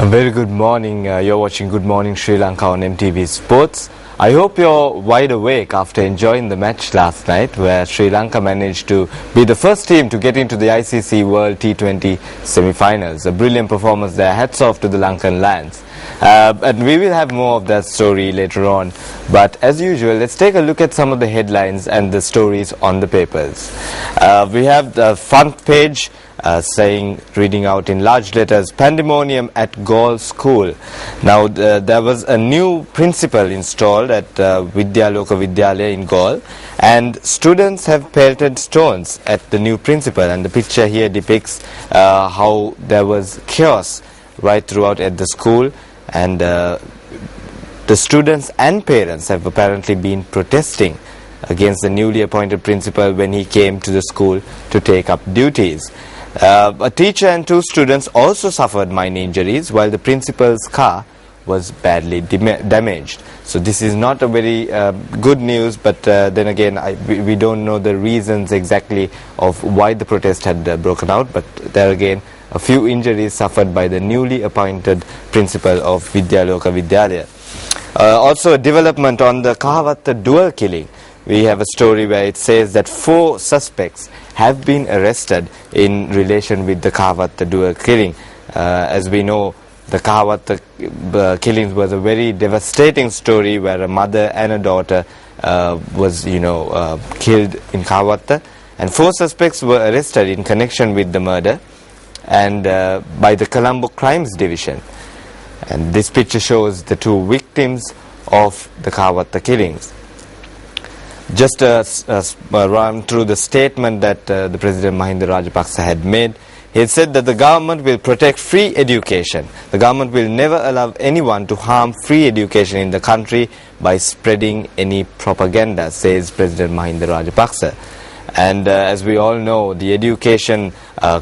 A very good morning. You're watching Good Morning Sri Lanka on MTV Sports. I hope you're wide awake after enjoying the match last night, where Sri Lanka managed to be the first team to get into the ICC World T20 semi-finals. A brilliant performance there. Hats off to the Lankan lads. And we will have more of that story later on. But as usual, let's take a look at some of the headlines and the stories on the papers. We have the front page reading out in large letters, pandemonium at Gaul School. Now there was a new principal installed at Vidyaloka Vidyalaya in Gaul, and students have pelted stones at the new principal, and the picture here depicts how there was chaos right throughout at the school, and the students and parents have apparently been protesting against the newly appointed principal when he came to the school to take up duties. A teacher and two students also suffered minor injuries, while the principal's car was badly damaged. So this is not a very good news, but then again we don't know the reasons exactly of why the protest had broken out, but there again a few injuries suffered by the newly appointed principal of Vidyaloka Vidyalaya. Also a development on the Kahavatta dual killing. We have a story where it says that 4 suspects have been arrested in relation with the Kahavatta dual killing. As we know, the Kahavatta killings was a very devastating story where a mother and a daughter was killed in Kahavatta, and 4 suspects were arrested in connection with the murder and by the Colombo Crimes Division. And this picture shows the 2 victims of the Kahavatta killings. Just a run through the statement that the President Mahinda Rajapaksa had made. He had said that the government will protect free education. The government will never allow anyone to harm free education in the country by spreading any propaganda, says President Mahinda Rajapaksa. And as we all know, the education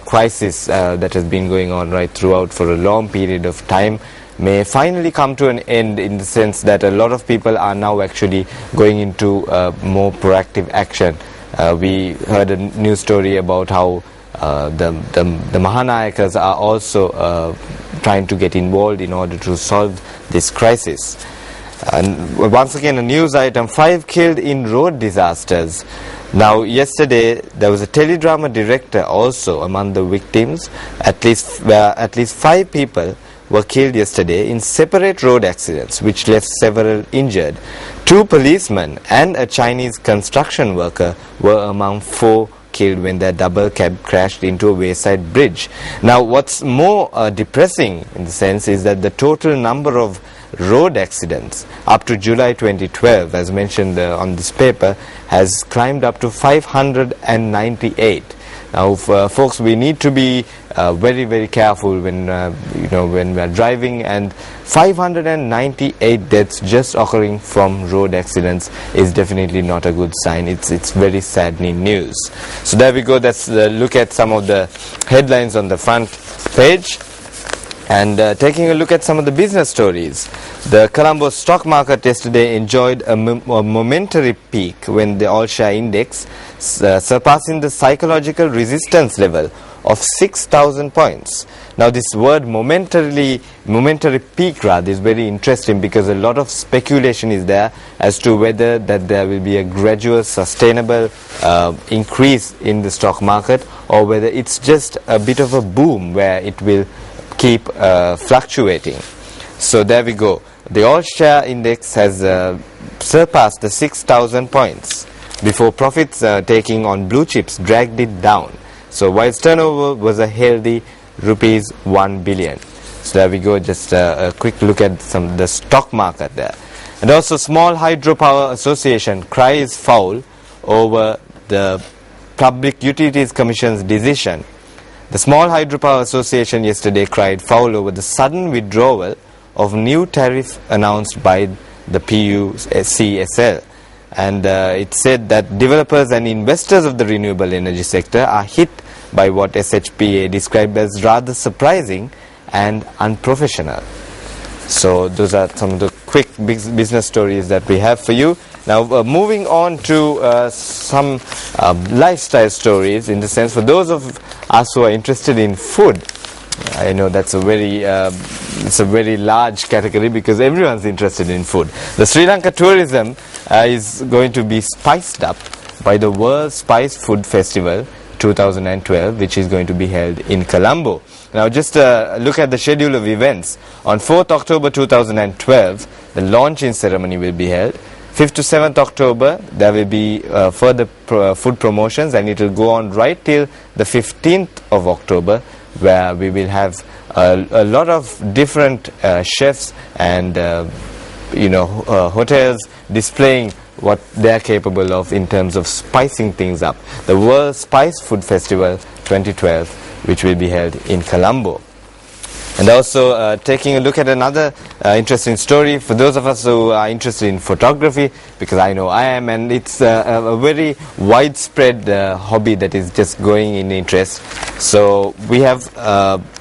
crisis that has been going on right throughout for a long period of time may finally come to an end, in the sense that a lot of people are now actually going into more proactive action. We heard a news story about how the Mahanayakas are also trying to get involved in order to solve this crisis. And once again, a news item: 5 killed in road disasters. Now, yesterday there was a teledrama director also among the victims. At least 5 people were killed yesterday in separate road accidents, which left several injured. 2 policemen and a Chinese construction worker were among 4 killed when their double cab crashed into a wayside bridge. Now, what's more depressing in the sense is that the total number of road accidents up to July 2012, as mentioned on this paper, has climbed up to 598. Now, folks, we need to be very, very careful when when we are driving, and 598 deaths just occurring from road accidents is definitely not a good sign. It's very saddening news. So there we go. Let's look at some of the headlines on the front page. And taking a look at some of the business stories. The Colombo stock market yesterday enjoyed a momentary peak when the all-share index surpassing the psychological resistance level of 6,000 points. Now, this word momentary peak rather is very interesting, because a lot of speculation is there as to whether that there will be a gradual sustainable increase in the stock market, or whether it's just a bit of a boom where it will keep fluctuating. So there we go. The all-share index has surpassed the 6,000 points before profits taking on blue chips dragged it down. So whilst turnover was a healthy rupees 1 billion. So there we go. Just a quick look at the stock market there. And also, Small Hydropower Association cries foul over the Public Utilities Commission's decision. The Small Hydropower Association yesterday cried foul over the sudden withdrawal of new tariff announced by the PUCSL. And it said that developers and investors of the renewable energy sector are hit by what SHPA described as rather surprising and unprofessional. So those are some of the quick business stories that we have for you. Now, moving on to some lifestyle stories, in the sense, for those of us who are interested in food, I know that's a very it's a very large category because everyone's interested in food. The Sri Lanka tourism is going to be spiced up by the World Spice Food Festival 2012, which is going to be held in Colombo. Now just look at the schedule of events. On 4th October 2012, the launching ceremony will be held. 5th to 7th October, there will be further food promotions, and it will go on right till the 15th of October, where we will have a lot of different chefs and hotels displaying what they are capable of in terms of spicing things up. The World Spice Food Festival 2012, which will be held in Colombo. And also taking a look at another interesting story for those of us who are interested in photography, because I know I am, and it's a very widespread hobby that is just going in interest. So we have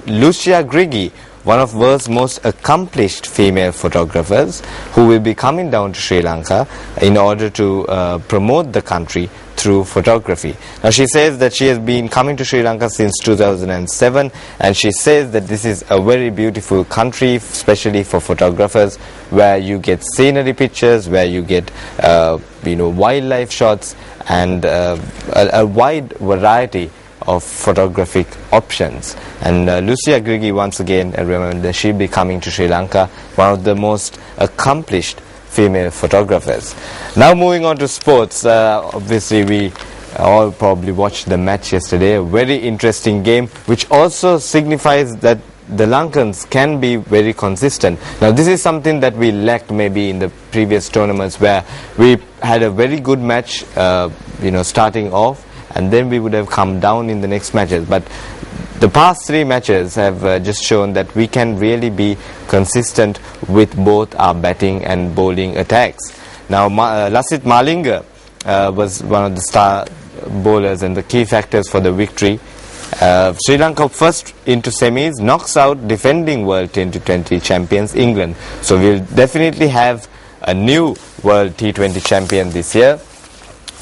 Lucia Griggi, one of the world's most accomplished female photographers, who will be coming down to Sri Lanka in order to promote the country through photography. Now she says that she has been coming to Sri Lanka since 2007, and she says that this is a very beautiful country, especially for photographers, where you get scenery pictures, where you get wildlife shots, and a wide variety of photographic options. And Lucia Griggi, once again, remember that she'll be coming to Sri Lanka, one of the most accomplished female photographers. Now moving on to sports, obviously we all probably watched the match yesterday, a very interesting game, which also signifies that the Lankans can be very consistent. Now this is something that we lacked maybe in the previous tournaments, where we had a very good match starting off, and then we would have come down in the next matches. But the past three matches have just shown that we can really be consistent with both our batting and bowling attacks. Now Lasith Malinga was one of the star bowlers and the key factors for the victory. Sri Lanka first into semis knocks out defending World T20 champions England. So we'll definitely have a new World T20 champion this year.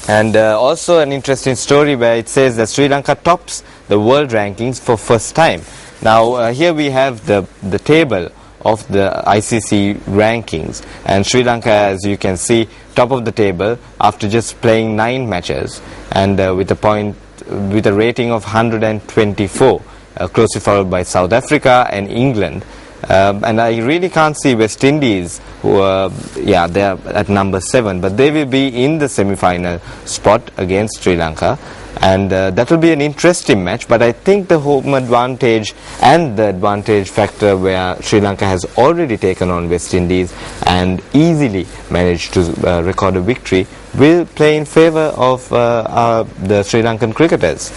And also an interesting story where it says that Sri Lanka tops the world rankings for first time. Now here we have the table of the ICC rankings, and Sri Lanka, as you can see, top of the table after just playing 9 matches, and with a rating of 124, closely followed by South Africa and England. And I really can't see West Indies, who they are at number 7, but they will be in the semi-final spot against Sri Lanka, and that will be an interesting match. But I think the home advantage and the advantage factor, where Sri Lanka has already taken on West Indies and easily managed to record a victory, will play in favour of the Sri Lankan cricketers.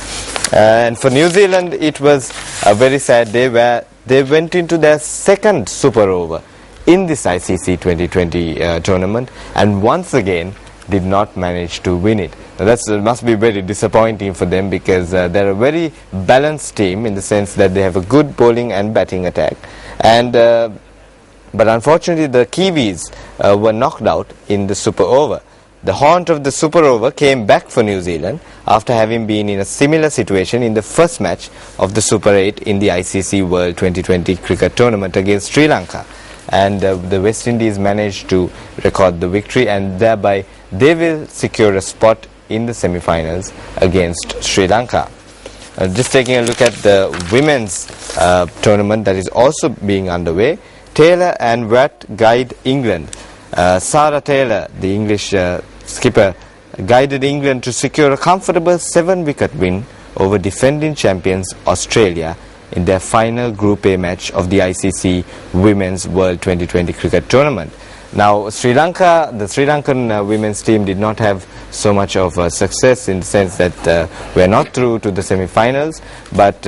And for New Zealand, it was a very sad day where they went into their second super over in this ICC 2020 tournament, and once again did not manage to win it. Now that must be very disappointing for them, because they're a very balanced team in the sense that they have a good bowling and batting attack, and but unfortunately the Kiwis were knocked out in the super over. The haunt of the super over came back for New Zealand after having been in a similar situation in the first match of the Super 8 in the ICC World 2020 cricket tournament against Sri Lanka. And the West Indies managed to record the victory, and thereby they will secure a spot in the semi-finals against Sri Lanka. Just taking a look at the women's tournament that is also being underway. Taylor and Watt guide England. Sarah Taylor, the English skipper, guided England to secure a comfortable 7-wicket win over defending champions Australia in their final Group A match of the ICC Women's World 2020 cricket tournament. Now the Sri Lankan women's team did not have so much of success, in the sense that we are not through to the semi-finals, but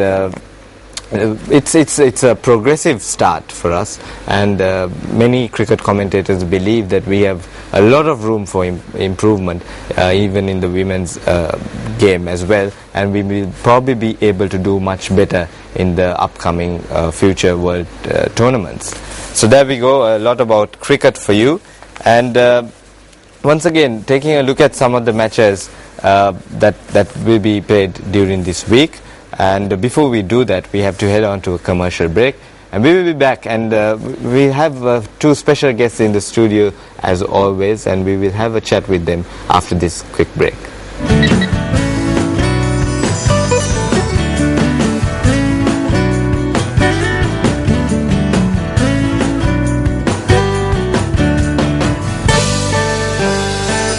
it's a progressive start for us, and many cricket commentators believe that we have a lot of room for improvement, even in the women's game as well, and we will probably be able to do much better in the upcoming future world tournaments. So there we go, a lot about cricket for you. And once again, taking a look at some of the matches that will be played during this week. And before we do that, we have to head on to a commercial break. And we will be back, and we have two special guests in the studio as always, and we will have a chat with them after this quick break.